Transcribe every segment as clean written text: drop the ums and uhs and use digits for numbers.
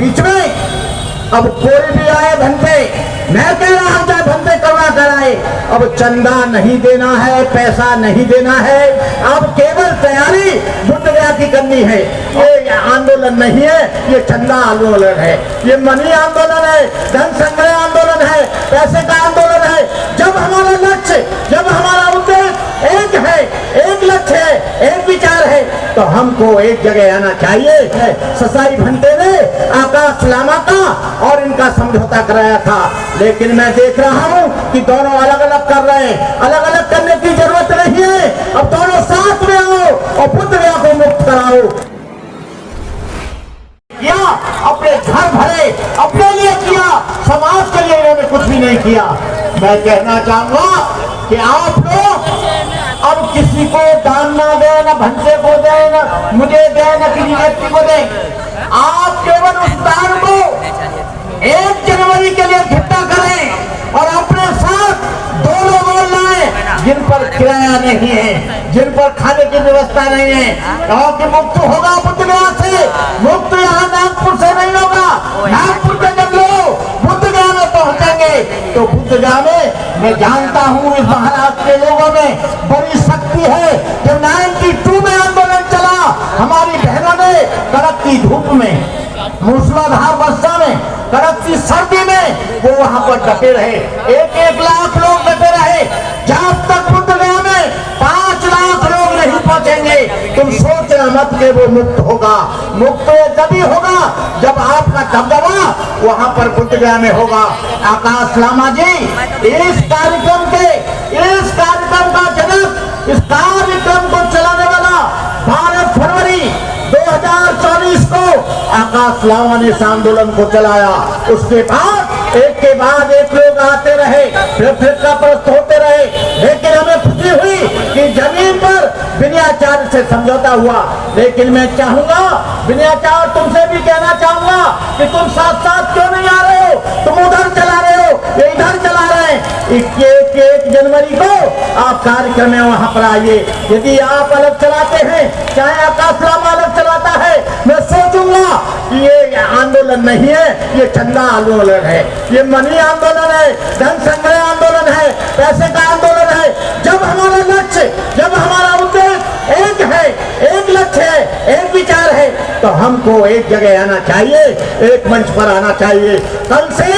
बीच में अब कोई भी आए भंते, मैं कह रहा हूं चाहे भंते करना कराए, अब चंदा नहीं देना है, पैसा नहीं देना है, अब केवल तैयारी बुद्ध गया की करनी है। ये आंदोलन नहीं है, ये चंदा आंदोलन है, ये मनी आंदोलन है, धन संग्रह आंदोलन है, पैसे का आंदोलन है। जब हमारा लक्ष्य, जब हमारा उद्देश्य एक है, एक लक्ष्य है, एक विचार है, तो हमको एक जगह आना चाहिए। ससाई भंते ने आकाश लामा का और इनका समझौता कराया था, लेकिन मैं देख रहा हूं कि दोनों अलग अलग कर रहे हैं। अलग अलग करने की जरूरत नहीं है, अब दोनों साथ में आओ और बुद्ध गया को मुक्त कराओ। किया अपने घर भरे, अपने लिए किया, समाज के लिए इन्होंने कुछ भी नहीं किया। मैं कहना चाहूंगा कि आप लोग अब किसी को दान ना दे, ना भंते को दे, ना मुझे दे, ना किसी व्यक्ति को दे। आप केवल उस दान को 1 जनवरी के लिए इकट्ठा करें और अपने साथ 2 लोग और लाएं जिन पर किराया नहीं है, जिन पर खाने की व्यवस्था नहीं है। कहो कि मुक्त होगा बुद्ध गया से, मुक्त यहाँ नागपुर से नहीं होगा। नागपुर के जब लोग बुद्ध गया में पहुंचेंगे तो बुद्ध गया में मैं जानता हूँ इस महाराष्ट्र के लोगों में बड़ी शक्ति है। जब 92 में आंदोलन चला, हमारी बहनों ने कड़कती धूप में, मूसलाधार वर्षा में, कड़कती सर्दी में वो वहां पर डटे रहे। 1-1 लाख लोग डटे रहे। जब तक बुद्ध गया में 5 लाख लोग नहीं पहुंचेंगे, तुम सोचना मत कि वो मुक्त होगा। मुक्त तभी होगा जब आपका दबदबा वहां पर बुद्ध गया में होगा। आकाश लामा जी इस कार्यक्रम का जनक, इस कार्यक्रम को चलाने वाला 12 फरवरी 2024 को आकाश लामा ने इस आंदोलन को चलाया। उसके बाद एक के बाद एक लोग आते रहे, फिर का प्रस्त होते रहे, लेकिन हमें खुशी हुई कि जमीन पर विनयाचार्य से समझौता हुआ। लेकिन मैं चाहूंगा विनयाचार्य तुमसे भी कहना चाहूंगा कि तुम साथ साथ क्यों नहीं आ रहे हो? तुम उधर चला रहे हो, ये इधर चला रहे हैं। 1 जनवरी को आप कार्यक्रम में वहां पर आइए। यदि आप अलग चलाते हैं, चाहे आकाश लामा अलग चलाता है, मैं सोचूंगा कि ये आंदोलन नहीं है, ये चंदा आंदोलन है, ये मनी आंदोलन है, धन संग्रह आंदोलन है, पैसे का आंदोलन है। जब हमारा लक्ष्य, जब हमारा उद्देश्य एक है, एक लक्ष्य है, एक विचार है, तो हमको एक जगह आना चाहिए, एक मंच पर आना चाहिए। कल से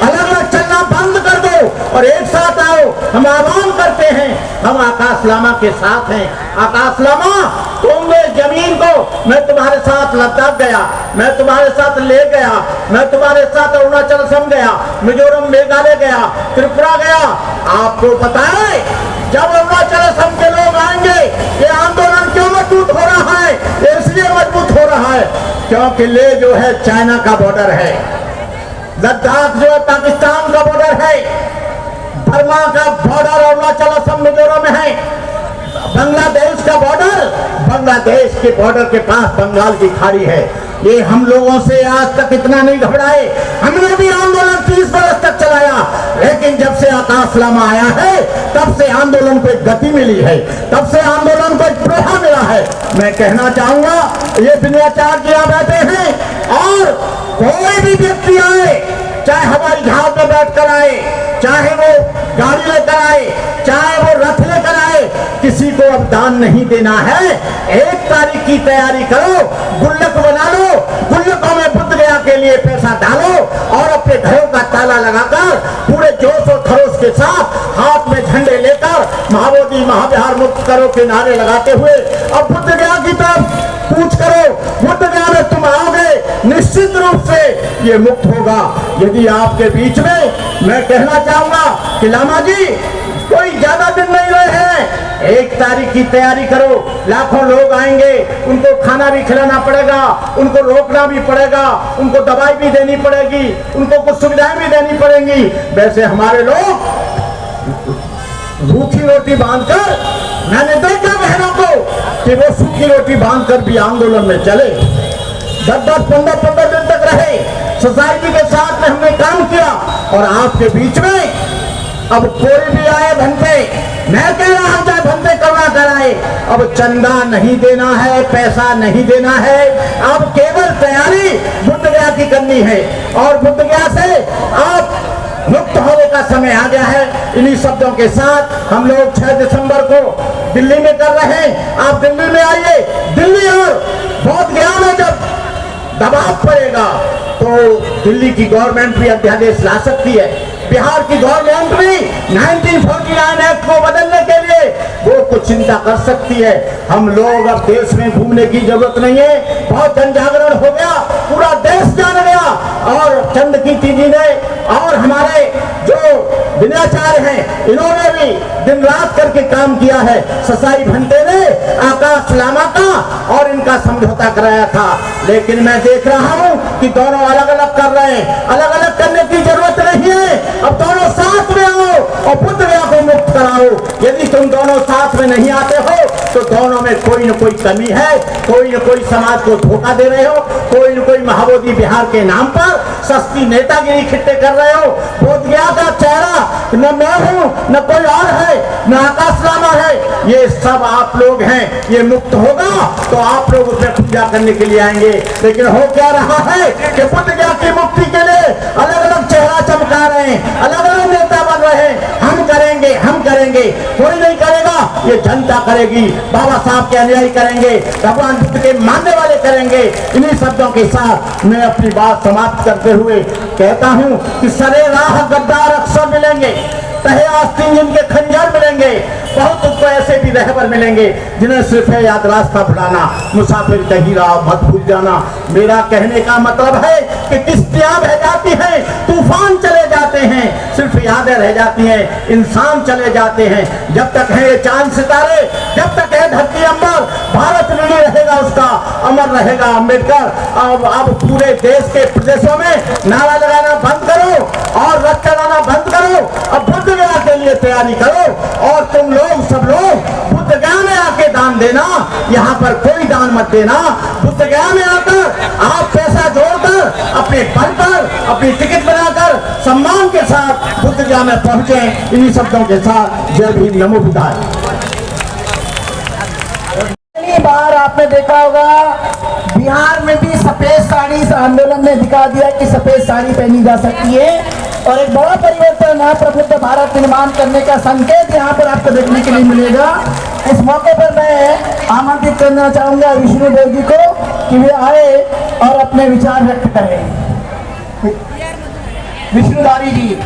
अलग अलग चलना बंद कर दो और एक साथ आओ। हम आह्वान करते हैं, हम आकाश लामा के साथ हैं। आकाश लामा, तुम जमीन को मैं तुम्हारे साथ लद्दाख गया, मैं तुम्हारे साथ ले गया, मैं तुम्हारे साथ अरुणाचल असम गया, मिजोरम मेघालय गया, त्रिपुरा गया। आपको पता है जब अरुणाचल असम के लोग आएंगे, ये आंदोलन क्यों मजबूत हो रहा है? इसलिए मजबूत हो रहा है क्योंकि ले जो है चाइना का बॉर्डर है, लद्दाख जो है पाकिस्तान का बॉर्डर है, बर्मा का बॉर्डर अरुणाचल असम मिजोरम में है, बांग्लादेश का बॉर्डर, बांग्लादेश के बॉर्डर के पास बंगाल की खाड़ी है। ये हम लोगों से आज तक इतना नहीं घबराए। हमने भी आंदोलन 30 बरस तक चलाया, लेकिन जब से आकाश लामा आया है तब से आंदोलन को एक गति मिली है, तब से आंदोलन को एक प्रभाव मिला है। मैं कहना चाहूंगा ये विनयाचार्य जी आ बैठे हैं और कोई भी व्यक्ति आए, चाहे हवाई जहाज में बैठ कर आए, चाहे वो गाड़ी लेकर आए, चाहे वो रथ लेकर आए, किसी को अब दान नहीं देना है। 1 तारीख की तैयारी करो, गुल्लक बना लो, गुल्लकों में बुद्ध गया के लिए पैसा डालो और अपने घरों का ताला लगाकर पूरे जोश और खरोश के साथ हाथ में झंडे लेकर महाबोधि महाविहार मुक्त करो के नारे लगाते हुए अब बुद्ध गया की तरफ कूच करो। बुद्ध गया में तुम आओगे, निश्चित रूप से ये मुक्त होगा। यदि आपके बीच में मैं कहना चाहूंगा कि लामा जी कोई ज्यादा दिन नहीं रहे हैं, 1 तारीख की तैयारी करो। लाखों लोग आएंगे, उनको खाना भी खिलाना पड़ेगा, उनको रोकना भी पड़ेगा, उनको दवाई भी देनी पड़ेगी, उनको कुछ सुविधाएं भी देनी पड़ेंगी। वैसे हमारे लोग रूखी रोटी बांधकर, मैंने देखा बहनों को कि वो सूखी रोटी बांधकर भी आंदोलन में चले, 10-10, 15-15 दिन तक रहे, सोसाइटी के साथ में हमने काम किया। और आपके बीच में अब कोई भी आए भंते, मैं कह रहा हूं चाहे भंते करना कराए, जाए। अब चंदा नहीं देना है, पैसा नहीं देना है, अब केवल तैयारी बुद्ध गया की करनी है और बुद्ध गया से आप मुक्त होने का समय आ गया है। इन्हीं शब्दों के साथ हम लोग 6 दिसंबर को दिल्ली में कर रहे हैं। आप दिल्ली में आइए। दिल्ली और बोध गया में जब दबाव पड़ेगा तो दिल्ली की गवर्नमेंट भी अध्यादेश ला सकती है। बिहार की गवर्नमेंट भी 1949 एक्ट को बदलने के लिए वो कुछ चिंता कर सकती है। हम लोग अब देश में घूमने की जरूरत नहीं है, बहुत जन जागरण हो गया, पूरा देश जान गया। और चंद्रकीर्ति जी ने और हमारे जो विनाचार्य हैं, इन्होंने भी दिन रात करके काम किया है। ससाई भंते ने आकाश लामा का और इनका समझौता कराया था, लेकिन मैं देख रहा हूं कि दोनों अलग अलग कर रहे हैं। अलग अलग करने की जरूरत नहीं है, अब दोनों साथ में आओ और बुद्ध गया को मुक्त कराओ। यदि तुम दोनों साथ में नहीं आते हो तो दोनों में कोई न कोई कमी है, कोई न कोई समाज को धोखा दे रहे हो, कोई न कोई महाबोधि बिहार के नाम पर सस्ती नेतागिरी खिट्टे कर रहे हो। बोध गया का चेहरा न मैं हूं, न कोई और है, न आकाश लामा है, ये सब आप लोग हैं। ये मुक्त होगा तो आप लोग उसमें पूजा करने के लिए आएंगे। लेकिन हो क्या रहा है कि बुद्ध गया की मुक्ति के लिए अलग अलग चेहरा चमका रहे हैं, अलग अलग नेता बन रहे हैं। हम करेंगे, हम करेंगे, कोई नहीं करेगा, ये जनता करेगी। बाबा साहब के अनुयायी करेंगे, भगवान बुद्ध के मानने वाले करेंगे। इन्हीं शब्दों के साथ मैं अपनी बात समाप्त करते हुए कहता हूं कि सरे राह गद्दार अक्सर मिलेंगे, तहे आस्तीन जिनके खंजर मिलेंगे, बहुत उसको ऐसे भी रहबर मिलेंगे जिन्हें सिर्फ है याद रास्ता भुलाना, मुसाफिर कहीं राह मत भूल जाना। मेरा कहने का मतलब है कि किश्तियां बह जाती हैं, तूफान चले जाते हैं, सिर्फ यादें रह जाती हैं, इंसान चले जाते हैं। जब तक है ये चांद सितारे, जब तक है धरती अंबर, भारत ऋणी रहेगा, उसका अमर रहेगा अम्बेडकर। अब पूरे देश के प्रदेशों में नारा लगाना बंद करो और रथ चलाना बंद करो। अब बुद्ध गया के लिए तैयारी करो और तुम लोग सब लोग बुद्ध गया में आके दान देना। यहाँ पर कोई दान मत देना। बुद्ध गया में आकर आप पैसा जोड़कर अपने बल पर अपनी टिकट बनाकर सम्मान के साथ बुद्ध गया में पहुंचे। इन्हीं शब्दों के साथ जय भीम, नमो बुद्धाय। पहली बार आपने देखा होगा बिहार में भी सफेद साड़ी इस आंदोलन ने दिखा दिया कि सफेद साड़ी पहनी जा सकती है और एक बड़ा परिवर्तन है, प्रबुद्ध भारत निर्माण करने का संकेत यहाँ पर आपको देखने के लिए मिलेगा। इस मौके पर मैं आमंत्रित करना चाहूंगा विष्णुदेव जी को कि वे आए और अपने विचार व्यक्त करें। विष्णुधारी जी।